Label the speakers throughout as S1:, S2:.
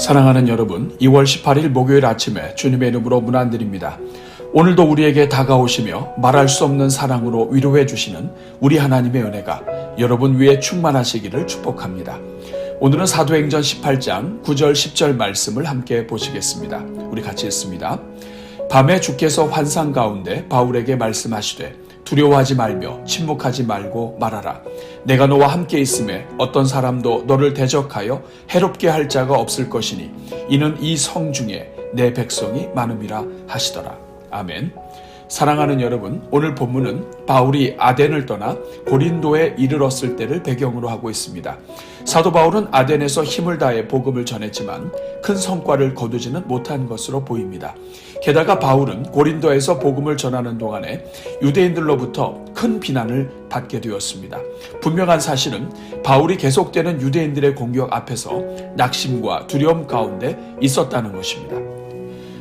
S1: 사랑하는 여러분, 2월 18일 목요일 아침에 주님의 이름으로 문안드립니다. 오늘도 우리에게 다가오시며 말할 수 없는 사랑으로 위로해 주시는 우리 하나님의 은혜가 여러분 위에 충만하시기를 축복합니다. 오늘은 사도행전 18장 9절 10절 말씀을 함께 보시겠습니다. 우리 같이 읽습니다. 밤에 주께서 환상 가운데 바울에게 말씀하시되 두려워하지 말며 침묵하지 말고 말하라. 내가 너와 함께 있음에 어떤 사람도 너를 대적하여 해롭게 할 자가 없을 것이니 이는 이 성 중에 내 백성이 많음이라 하시더라. 아멘. 사랑하는 여러분, 오늘 본문은 바울이 아덴을 떠나 고린도에 이르렀을 때를 배경으로 하고 있습니다. 사도 바울은 아덴에서 힘을 다해 복음을 전했지만 큰 성과를 거두지는 못한 것으로 보입니다. 게다가 바울은 고린도에서 복음을 전하는 동안에 유대인들로부터 큰 비난을 받게 되었습니다. 분명한 사실은 바울이 계속되는 유대인들의 공격 앞에서 낙심과 두려움 가운데 있었다는 것입니다.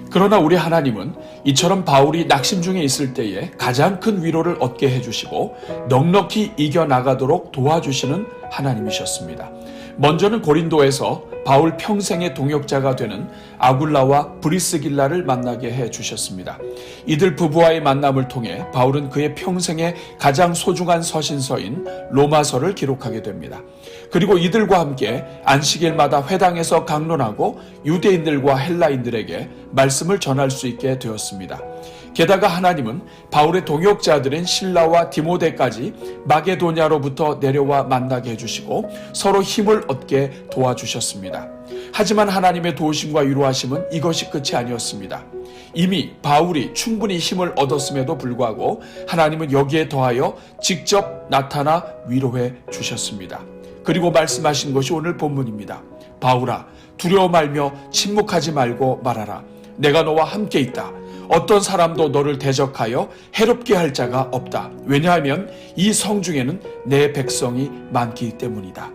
S1: 그러나 우리 하나님은 이처럼 바울이 낙심 중에 있을 때에 가장 큰 위로를 얻게 해주시고 넉넉히 이겨나가도록 도와주시는 하나님이셨습니다. 먼저는 고린도에서 바울 평생의 동역자가 되는 아굴라와 브리스길라를 만나게 해주셨습니다. 이들 부부와의 만남을 통해 바울은 그의 평생의 가장 소중한 서신서인 로마서를 기록하게 됩니다. 그리고 이들과 함께 안식일마다 회당에서 강론하고 유대인들과 헬라인들에게 말씀을 전할 수 있게 되었습니다. 게다가 하나님은 바울의 동역자들인 실라와 디모데까지 마게도냐로부터 내려와 만나게 해주시고 서로 힘을 얻게 도와주셨습니다. 하지만 하나님의 도우심과 위로하심은 이것이 끝이 아니었습니다. 이미 바울이 충분히 힘을 얻었음에도 불구하고 하나님은 여기에 더하여 직접 나타나 위로해 주셨습니다. 그리고 말씀하신 것이 오늘 본문입니다. 바울아, 두려워 말며 침묵하지 말고 말하라. 내가 너와 함께 있다. 어떤 사람도 너를 대적하여 해롭게 할 자가 없다. 왜냐하면 이 성 중에는 내 백성이 많기 때문이다.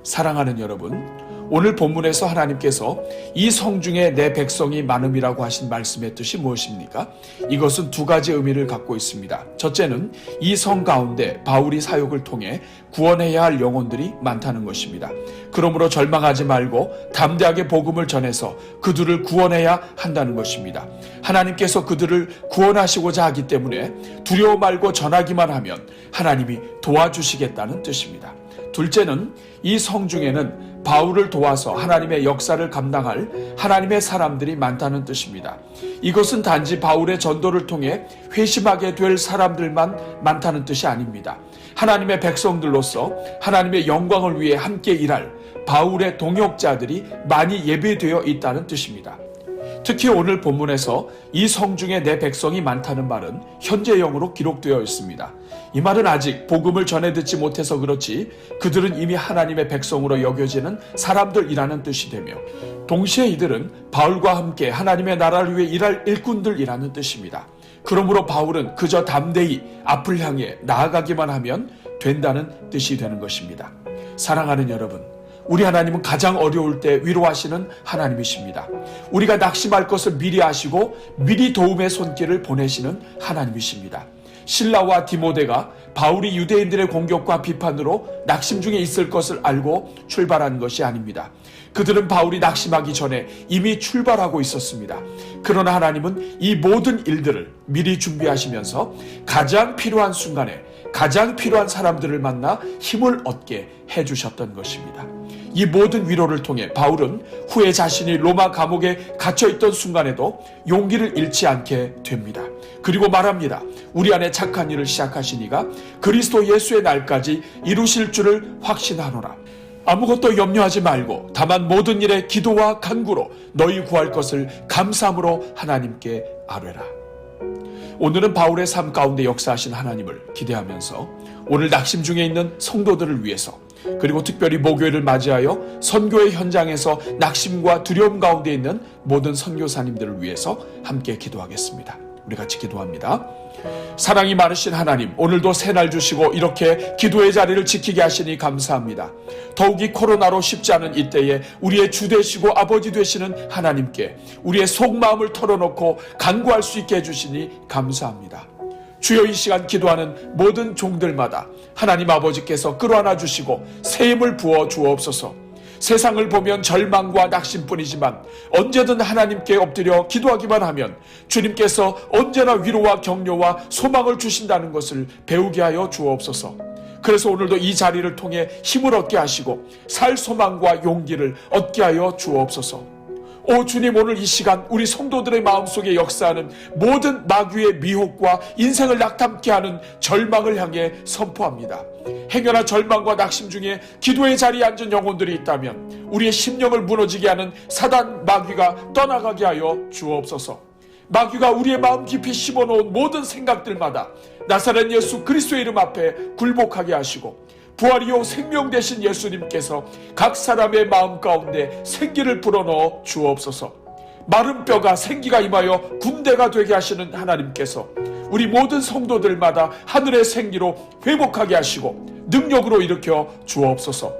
S1: 사랑하는 여러분, 오늘 본문에서 하나님께서 이 성 중에 내 백성이 많음이라고 하신 말씀의 뜻이 무엇입니까? 이것은 두 가지 의미를 갖고 있습니다. 첫째는 이 성 가운데 바울이 사역을 통해 구원해야 할 영혼들이 많다는 것입니다. 그러므로 절망하지 말고 담대하게 복음을 전해서 그들을 구원해야 한다는 것입니다. 하나님께서 그들을 구원하시고자 하기 때문에 두려워 말고 전하기만 하면 하나님이 도와주시겠다는 뜻입니다. 둘째는 이 성 중에는 바울을 도와서 하나님의 역사를 감당할 하나님의 사람들이 많다는 뜻입니다. 이것은 단지 바울의 전도를 통해 회심하게 될 사람들만 많다는 뜻이 아닙니다. 하나님의 백성들로서 하나님의 영광을 위해 함께 일할 바울의 동역자들이 많이 예비되어 있다는 뜻입니다. 특히 오늘 본문에서 이 성 중에 내 백성이 많다는 말은 현재형으로 기록되어 있습니다. 이 말은 아직 복음을 전해 듣지 못해서 그렇지 그들은 이미 하나님의 백성으로 여겨지는 사람들이라는 뜻이 되며 동시에 이들은 바울과 함께 하나님의 나라를 위해 일할 일꾼들이라는 뜻입니다. 그러므로 바울은 그저 담대히 앞을 향해 나아가기만 하면 된다는 뜻이 되는 것입니다. 사랑하는 여러분, 우리 하나님은 가장 어려울 때 위로하시는 하나님이십니다. 우리가 낙심할 것을 미리 아시고 미리 도움의 손길을 보내시는 하나님이십니다. 실라와 디모데가 바울이 유대인들의 공격과 비판으로 낙심 중에 있을 것을 알고 출발한 것이 아닙니다. 그들은 바울이 낙심하기 전에 이미 출발하고 있었습니다. 그러나 하나님은 이 모든 일들을 미리 준비하시면서 가장 필요한 순간에 가장 필요한 사람들을 만나 힘을 얻게 해주셨던 것입니다. 이 모든 위로를 통해 바울은 후에 자신이 로마 감옥에 갇혀있던 순간에도 용기를 잃지 않게 됩니다. 그리고 말합니다. 우리 안에 착한 일을 시작하신 이가 그리스도 예수의 날까지 이루실 줄을 확신하노라. 아무것도 염려하지 말고 다만 모든 일에 기도와 간구로 너희 구할 것을 감사함으로 하나님께 아뢰라. 오늘은 바울의 삶 가운데 역사하신 하나님을 기대하면서 오늘 낙심 중에 있는 성도들을 위해서 그리고 특별히 목요일을 맞이하여 선교의 현장에서 낙심과 두려움 가운데 있는 모든 선교사님들을 위해서 함께 기도하겠습니다. 우리 같이 기도합니다. 사랑이 많으신 하나님, 오늘도 새날 주시고 이렇게 기도의 자리를 지키게 하시니 감사합니다. 더욱이 코로나로 쉽지 않은 이때에 우리의 주 되시고 아버지 되시는 하나님께 우리의 속마음을 털어놓고 간구할 수 있게 해주시니 감사합니다. 주여, 이 시간 기도하는 모든 종들마다 하나님 아버지께서 끌어안아 주시고 새 힘을 부어 주옵소서. 세상을 보면 절망과 낙심뿐이지만 언제든 하나님께 엎드려 기도하기만 하면 주님께서 언제나 위로와 격려와 소망을 주신다는 것을 배우게 하여 주옵소서. 그래서 오늘도 이 자리를 통해 힘을 얻게 하시고 살 소망과 용기를 얻게 하여 주옵소서. 오 주님, 오늘 이 시간 우리 성도들의 마음속에 역사하는 모든 마귀의 미혹과 인생을 낙담케 하는 절망을 향해 선포합니다. 행여나 절망과 낙심 중에 기도의 자리에 앉은 영혼들이 있다면 우리의 심령을 무너지게 하는 사단 마귀가 떠나가게 하여 주옵소서. 마귀가 우리의 마음 깊이 심어놓은 모든 생각들마다 나사렛 예수 그리스도의 이름 앞에 굴복하게 하시고 부활이요 생명 되신 예수님께서 각 사람의 마음 가운데 생기를 불어넣어 주옵소서. 마른 뼈가 생기가 임하여 군대가 되게 하시는 하나님께서 우리 모든 성도들마다 하늘의 생기로 회복하게 하시고 능력으로 일으켜 주옵소서.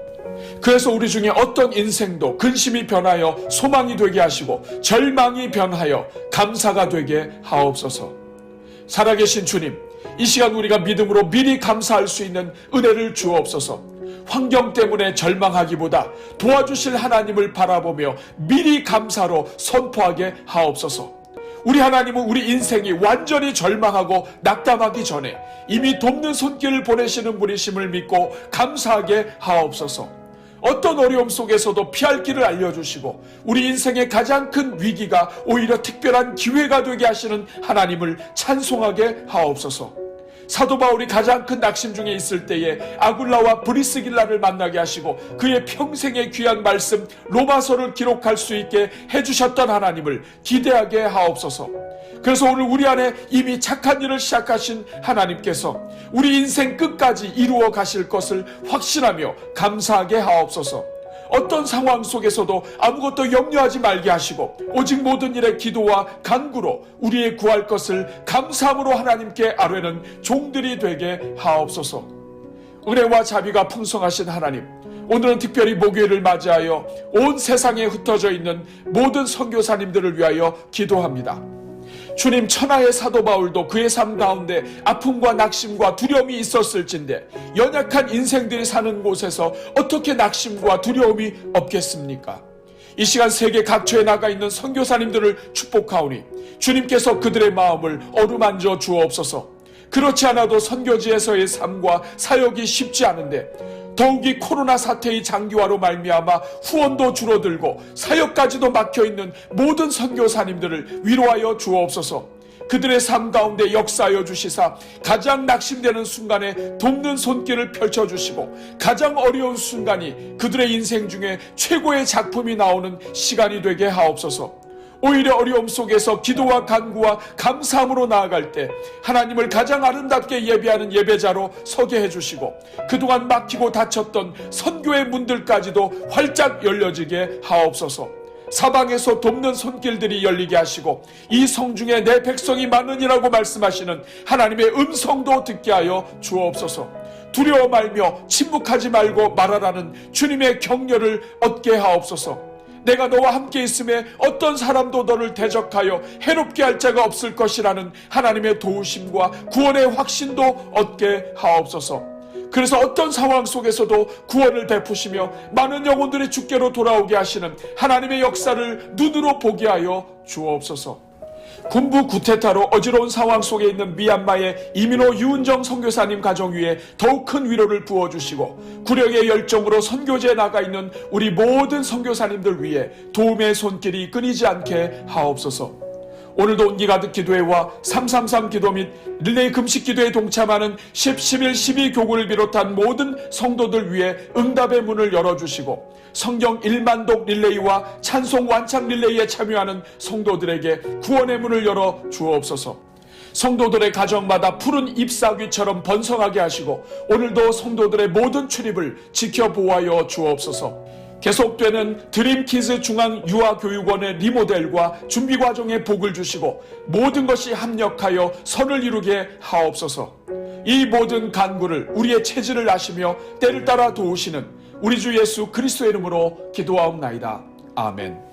S1: 그래서 우리 중에 어떤 인생도 근심이 변하여 소망이 되게 하시고 절망이 변하여 감사가 되게 하옵소서. 살아계신 주님, 이 시간 우리가 믿음으로 미리 감사할 수 있는 은혜를 주옵소서. 환경 때문에 절망하기보다 도와주실 하나님을 바라보며 미리 감사로 선포하게 하옵소서. 우리 하나님은 우리 인생이 완전히 절망하고 낙담하기 전에 이미 돕는 손길을 보내시는 분이심을 믿고 감사하게 하옵소서. 어떤 어려움 속에서도 피할 길을 알려주시고 우리 인생의 가장 큰 위기가 오히려 특별한 기회가 되게 하시는 하나님을 찬송하게 하옵소서. 사도 바울이 가장 큰 낙심 중에 있을 때에 아굴라와 브리스길라를 만나게 하시고 그의 평생의 귀한 말씀 로마서를 기록할 수 있게 해주셨던 하나님을 기대하게 하옵소서. 그래서 오늘 우리 안에 이미 착한 일을 시작하신 하나님께서 우리 인생 끝까지 이루어 가실 것을 확신하며 감사하게 하옵소서. 어떤 상황 속에서도 아무것도 염려하지 말게 하시고 오직 모든 일에 기도와 간구로 우리의 구할 것을 감사함으로 하나님께 아뢰는 종들이 되게 하옵소서. 은혜와 자비가 풍성하신 하나님, 오늘은 특별히 목요일을 맞이하여 온 세상에 흩어져 있는 모든 선교사님들을 위하여 기도합니다. 주님, 천하의 사도 바울도 그의 삶 가운데 아픔과 낙심과 두려움이 있었을진데 연약한 인생들이 사는 곳에서 어떻게 낙심과 두려움이 없겠습니까? 이 시간 세계 각처에 나가 있는 선교사님들을 축복하오니 주님께서 그들의 마음을 어루만져 주옵소서. 그렇지 않아도 선교지에서의 삶과 사역이 쉽지 않은데 더욱이 코로나 사태의 장기화로 말미암아 후원도 줄어들고 사역까지도 막혀있는 모든 선교사님들을 위로하여 주옵소서. 그들의 삶 가운데 역사하여 주시사 가장 낙심되는 순간에 돕는 손길을 펼쳐주시고 가장 어려운 순간이 그들의 인생 중에 최고의 작품이 나오는 시간이 되게 하옵소서. 오히려 어려움 속에서 기도와 간구와 감사함으로 나아갈 때 하나님을 가장 아름답게 예배하는 예배자로 서게 해주시고 그동안 막히고 닫혔던 선교의 문들까지도 활짝 열려지게 하옵소서. 사방에서 돕는 손길들이 열리게 하시고 이 성중에 내 백성이 많으니라고 말씀하시는 하나님의 음성도 듣게 하여 주옵소서. 두려워 말며 침묵하지 말고 말하라는 주님의 격려를 얻게 하옵소서. 내가 너와 함께 있음에 어떤 사람도 너를 대적하여 해롭게 할 자가 없을 것이라는 하나님의 도우심과 구원의 확신도 얻게 하옵소서. 그래서 어떤 상황 속에서도 구원을 베푸시며 많은 영혼들이 주께로 돌아오게 하시는 하나님의 역사를 눈으로 보게 하여 주옵소서. 군부 구테타로 어지러운 상황 속에 있는 미얀마의 이민호 유은정 선교사님 가정 위에 더욱 큰 위로를 부어주시고 구력의 열정으로 선교지에 나가 있는 우리 모든 선교사님들 위해 도움의 손길이 끊이지 않게 하옵소서. 오늘도 온기 가득 기도회와 333 기도 및 릴레이 금식 기도에 동참하는 10, 11, 12 교구를 비롯한 모든 성도들 위해 응답의 문을 열어주시고 성경 1만독 릴레이와 찬송 완창 릴레이에 참여하는 성도들에게 구원의 문을 열어 주옵소서. 성도들의 가정마다 푸른 잎사귀처럼 번성하게 하시고 오늘도 성도들의 모든 출입을 지켜보아여 주옵소서. 계속되는 드림키즈 중앙유아교육원의 리모델과 준비과정에 복을 주시고 모든 것이 합력하여 선을 이루게 하옵소서. 이 모든 간구를 우리의 체질을 아시며 때를 따라 도우시는 우리 주 예수 그리스도의 이름으로 기도하옵나이다. 아멘.